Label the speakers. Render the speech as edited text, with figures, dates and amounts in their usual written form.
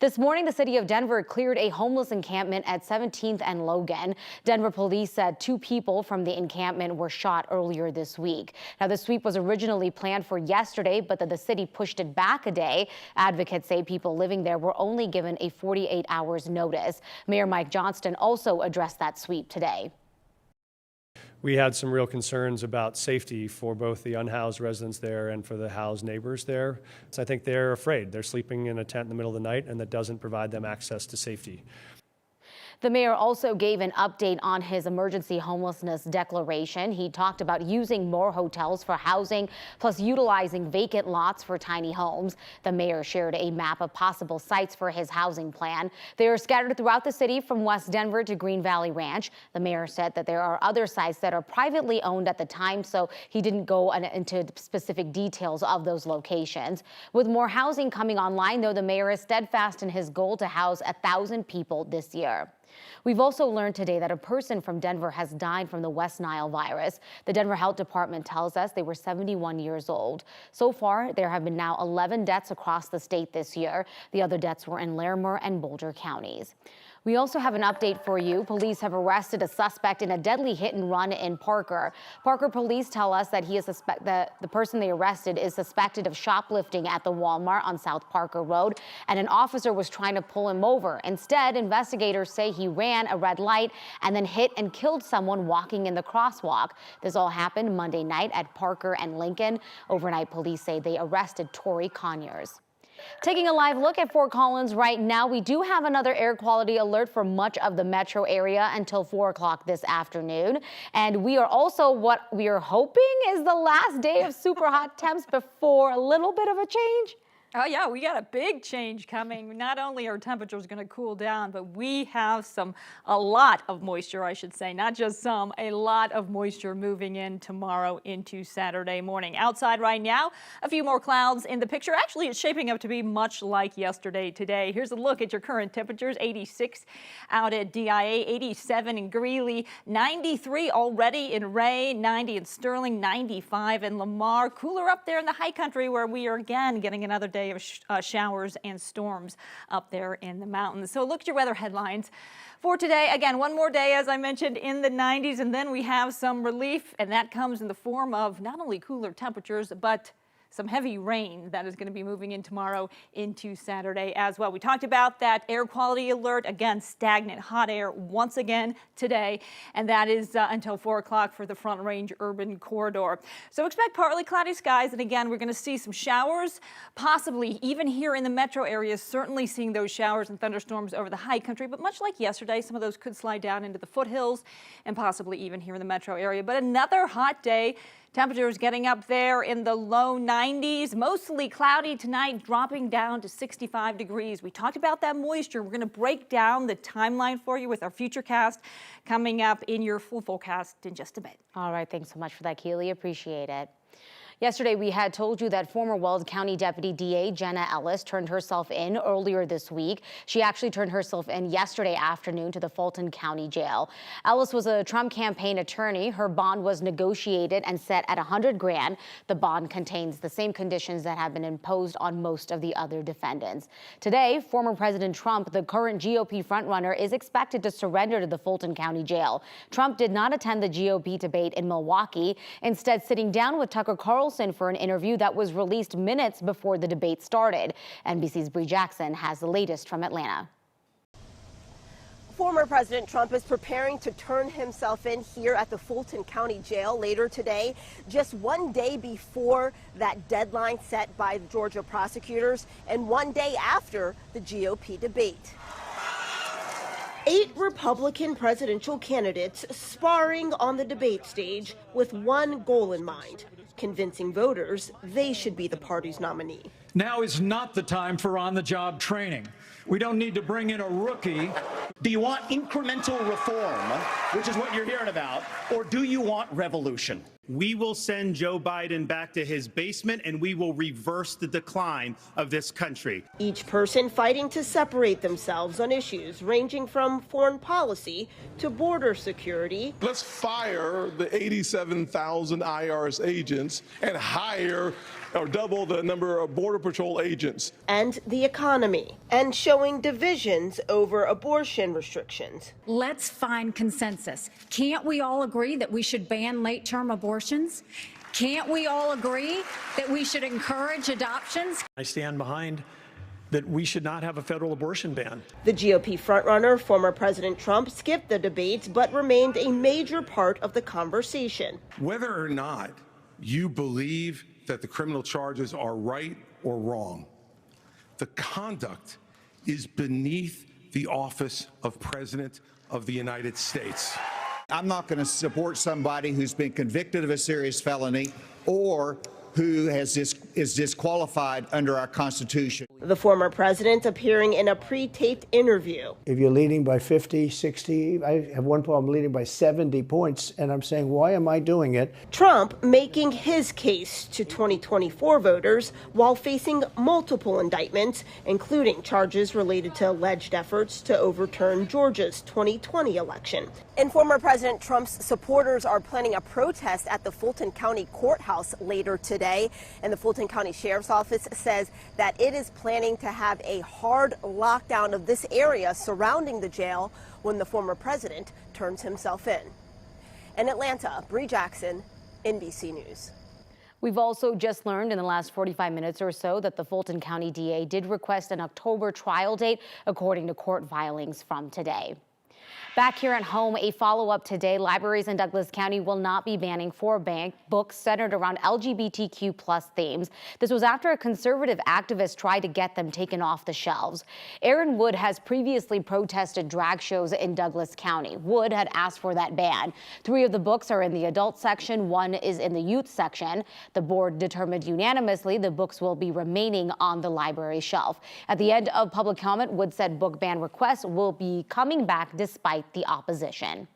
Speaker 1: This morning, the city of Denver cleared a homeless encampment at 17th and Logan. Denver police said 2 people from the encampment were shot earlier this week. Now, the sweep was originally planned for yesterday, but the city pushed it back a day. Advocates say people living there were only given a 48 hours notice. Mayor Mike Johnston also addressed that sweep today.
Speaker 2: We had some real concerns about safety for both the unhoused residents there and for the housed neighbors there. So I think they're afraid. They're sleeping in a tent in the middle of the night, and that doesn't provide them access to safety.
Speaker 1: The mayor also gave an update on his emergency homelessness declaration. He talked about using more hotels for housing, plus utilizing vacant lots for tiny homes. The mayor shared a map of possible sites for his housing plan. They are scattered throughout the city from West Denver to Green Valley Ranch. The mayor said that there are other sites that are privately owned at the time, so he didn't go into specific details of those locations. With more housing coming online, though, the mayor is steadfast in his goal to house 1,000 people this year. We've also learned today that a person from Denver has died from the West Nile virus. The Denver Health Department tells us they were 71 years old. So far, there have been now 11 deaths across the state this year. The other deaths were in Larimer and Boulder counties. We also have an update for you. Police have arrested a suspect in a deadly hit and run in Parker. Parker police tell us that the person they arrested is suspected of shoplifting at the Walmart on South Parker Road, and an officer was trying to pull him over. Instead, investigators say he ran a red light and then hit and killed someone walking in the crosswalk. This all happened Monday night at Parker and Lincoln. Overnight, police say they arrested Tory Conyers. Taking a live look at Fort Collins right now, we do have another air quality alert for much of the metro area until 4 o'clock this afternoon. And we are also, what we are hoping is the last day of super hot temps before a little bit of a change.
Speaker 3: Oh yeah, we got a big change coming. Not only are temperatures going to cool down, but we have a lot of moisture, I should say, not just some, a lot of moisture moving in tomorrow into Saturday morning. Outside right now, a few more clouds in the picture. Actually, it's shaping up to be much like yesterday today. Here's a look at your current temperatures. 86 out at DIA, 87 in Greeley, 93 already in Ray, 90 in Sterling, 95 in Lamar. Cooler up there in the high country where we are again getting another day of showers and storms up there in the mountains. So look at your weather headlines for today. Again, one more day, as I mentioned, in the 90s, and then we have some relief, and that comes in the form of not only cooler temperatures, but some heavy rain that is going to be moving in tomorrow into Saturday as well. We talked about that air quality alert. Again, stagnant hot air once again today, and that is until 4 o'clock for the Front Range urban corridor. So expect partly cloudy skies, and again, we're going to see some showers, possibly even here in the metro area, certainly seeing those showers and thunderstorms over the high country, but much like yesterday, some of those could slide down into the foothills and possibly even here in the metro area. But another hot day. Temperatures getting up there in the low 90s, mostly cloudy tonight, dropping down to 65 degrees. We talked about that moisture. We're going to break down the timeline for you with our futurecast coming up in your full forecast in just a bit.
Speaker 1: All right, thanks so much for that, Keely. Appreciate it. Yesterday, we had told you that former Weld County Deputy DA Jenna Ellis turned herself in earlier this week. She actually turned herself in yesterday afternoon to the Fulton County Jail. Ellis was a Trump campaign attorney. Her bond was negotiated and set at $100 grand. The bond contains the same conditions that have been imposed on most of the other defendants. Today, former President Trump, the current GOP frontrunner, is expected to surrender to the Fulton County Jail. Trump did not attend the GOP debate in Milwaukee, instead sitting down with Tucker Carlson for an interview that was released minutes before the debate started. NBC's Bree Jackson has the latest from Atlanta.
Speaker 4: Former President Trump is preparing to turn himself in here at the Fulton County Jail later today, just one day before that deadline set by the Georgia prosecutors and one day after the GOP debate. 8 Republican presidential candidates sparring on the debate stage with one goal in mind: convincing voters they should be the party's nominee.
Speaker 5: Now is not the time for on-the-job training. We don't need to bring in a rookie.
Speaker 6: Do you want incremental reform, which is what you're hearing about, or do you want revolution?
Speaker 7: We will send Joe Biden back to his basement, and we will reverse the decline of this country.
Speaker 4: Each person fighting to separate themselves on issues ranging from foreign policy to border security.
Speaker 8: Let's fire the 87,000 IRS agents and hire or double the number of Border Patrol agents.
Speaker 4: And the economy, and showing divisions over abortion restrictions.
Speaker 9: Let's find consensus. Can't we all agree that we should ban late-term abortions? Can't we all agree that we should encourage adoptions?
Speaker 5: I stand behind that we should not have a federal abortion ban.
Speaker 4: The GOP frontrunner, former President Trump, skipped the debates but remained a major part of the conversation.
Speaker 10: Whether or not you believe that the criminal charges are right or wrong, the conduct is beneath the office of President of the United States.
Speaker 11: I'm not going to support somebody who's been convicted of a serious felony or who is disqualified under our Constitution.
Speaker 4: The former president appearing in a pre-taped interview.
Speaker 12: If you're leading by 50, 60, I have one problem leading by 70 points, and I'm saying, why am I doing it?
Speaker 4: Trump making his case to 2024 voters while facing multiple indictments, including charges related to alleged efforts to overturn Georgia's 2020 election. And former President Trump's supporters are planning a protest at the Fulton County Courthouse later today. And the Fulton County Sheriff's Office says that it is planning to have a hard lockdown of this area surrounding the jail when the former president turns himself in. In Atlanta, Bree Jackson, NBC News.
Speaker 1: We've also just learned in the last 45 minutes or so that the Fulton County DA did request an October trial date, according to court filings from today. Back here at home, a follow-up today. Libraries in Douglas County will not be banning four books centered around LGBTQ+ themes. This was after a conservative activist tried to get them taken off the shelves. Aaron Wood has previously protested drag shows in Douglas County. Wood had asked for that ban. 3 of the books are in the adult section, 1 is in the youth section. The board determined unanimously the books will be remaining on the library shelf. At the end of public comment, Wood said book ban requests will be coming back despite the opposition.